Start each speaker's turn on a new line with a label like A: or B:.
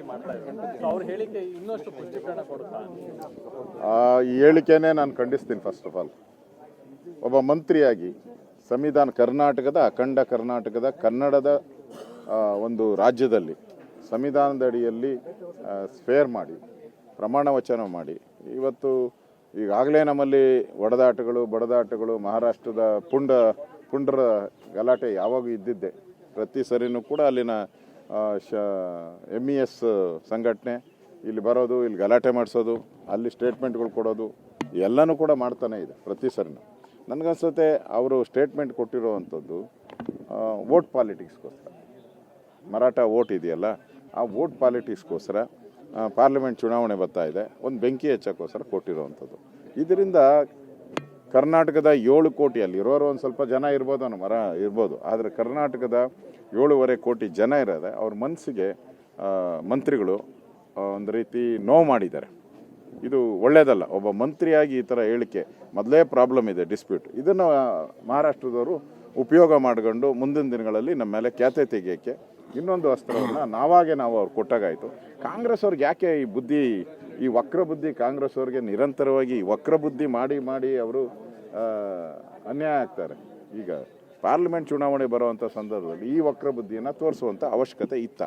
A: ಮಾಡ್ತಾ ಇದ್ದಾರೆ. ಅವ್ರ ಹೇಳಿಕೆ ಇನ್ನಷ್ಟು ಪುಷ್ಟೀಕರಣ ಕೊಡುತ್ತಾ?
B: ಈ ಹೇಳಿಕೆನೇ ನಾನು ಖಂಡಿಸ್ತೀನಿ. ಫಸ್ಟ್ ಆಫ್ ಆಲ್, ಒಬ್ಬ ಮಂತ್ರಿಯಾಗಿ ಸಂವಿಧಾನ ಕರ್ನಾಟಕದ ಅಖಂಡ ಕರ್ನಾಟಕದ ಕನ್ನಡದ ಒಂದು ರಾಜ್ಯದಲ್ಲಿ ಸಂವಿಧಾನದ ಅಡಿಯಲ್ಲಿ ಸ್ವೇರ್ ಮಾಡಿ ಪ್ರಮಾಣ ವಚನ ಮಾಡಿ ಇವತ್ತು ಈಗಾಗಲೇ ನಮ್ಮಲ್ಲಿ ಬಡದಾಟಗಳು ಮಹಾರಾಷ್ಟ್ರದ ಪುಂಡ್ರ ಗಲಾಟೆ ಯಾವಾಗೂ ಇದ್ದಿದ್ದೆ. ಪ್ರತಿ ಸರಿನೂ ಕೂಡ ಅಲ್ಲಿನ MES ಸಂಘಟನೆ ಇಲ್ಲಿ ಬರೋದು, ಇಲ್ಲಿ ಗಲಾಟೆ ಮಾಡಿಸೋದು, ಅಲ್ಲಿ ಸ್ಟೇಟ್ಮೆಂಟ್ಗಳು ಕೊಡೋದು ಎಲ್ಲನೂ ಕೂಡ ಮಾಡ್ತಾನೆ ಇದೆ ಪ್ರತಿ ಸರಿನೂ. ನನಗನ್ಸುತ್ತೆ ಅವರು ಸ್ಟೇಟ್ಮೆಂಟ್ ಕೊಟ್ಟಿರೋವಂಥದ್ದು ವೋಟ್ ಪಾಲಿಟಿಕ್ಸ್ಗೋಸ್ಕರ, ಮರಾಠ ವೋಟ್ ಇದೆಯಲ್ಲ ಆ ವೋಟ್ ಪಾಲಿಟಿಕ್ಸ್ಗೋಸ್ಕರ ಪಾರ್ಲಿಮೆಂಟ್ ಚುನಾವಣೆ ಬರ್ತಾ ಇದೆ, ಒಂದು ಬೆಂಕಿ ಹೆಚ್ಚೋಕ್ಕೋಸ್ಕರ ಕೊಟ್ಟಿರೋವಂಥದ್ದು. ಇದರಿಂದ ಕರ್ನಾಟಕದ 7 ಕೋಟಿ, ಅಲ್ಲಿರೋರು ಒಂದು ಸ್ವಲ್ಪ ಜನ ಇರ್ಬೋದು, ಆದರೆ ಕರ್ನಾಟಕದ 7.5 ಕೋಟಿ ಜನ ಇರೋದೆ ಅವ್ರ ಮನಸ್ಸಿಗೆ ಮಂತ್ರಿಗಳು ಒಂದು ರೀತಿ ನೋವು ಮಾಡಿದ್ದಾರೆ. ಇದು ಒಳ್ಳೆಯದಲ್ಲ. ಒಬ್ಬ ಮಂತ್ರಿಯಾಗಿ ಈ ಥರ ಹೇಳಿಕೆ, ಮೊದಲೇ ಪ್ರಾಬ್ಲಮ್ ಇದೆ, ಡಿಸ್ಪ್ಯೂಟ್. ಇದನ್ನು ಮಹಾರಾಷ್ಟ್ರದವರು ಉಪಯೋಗ ಮಾಡಿಕೊಂಡು ಮುಂದಿನ ದಿನಗಳಲ್ಲಿ ನಮ್ಮ ಮೇಲೆ ಖ್ಯಾತೆ ತೆಗೆಯೋಕ್ಕೆ ಇನ್ನೊಂದು ಅಸ್ತ್ರವನ್ನು ನಾವು ಅವ್ರು ಕೊಟ್ಟಾಗಾಯಿತು. ಕಾಂಗ್ರೆಸ್ ಅವ್ರಿಗೆ ಯಾಕೆ ಈ ವಕ್ರ ಬುದ್ಧಿ ಕಾಂಗ್ರೆಸ್ ಅವ್ರಿಗೆ ನಿರಂತರವಾಗಿ ವಕ್ರ ಬುದ್ಧಿ ಮಾಡಿ ಅವರು ಅನ್ಯಾಯ ಆಗ್ತಾರೆ. ಈಗ ಪಾರ್ಲಿಮೆಂಟ್ ಚುನಾವಣೆ ಬರುವಂಥ ಸಂದರ್ಭದಲ್ಲಿ ಈ ವಕ್ರ ಬುದ್ಧಿಯನ್ನು ತೋರಿಸುವಂಥ ಅವಶ್ಯಕತೆ ಇತ್ತ.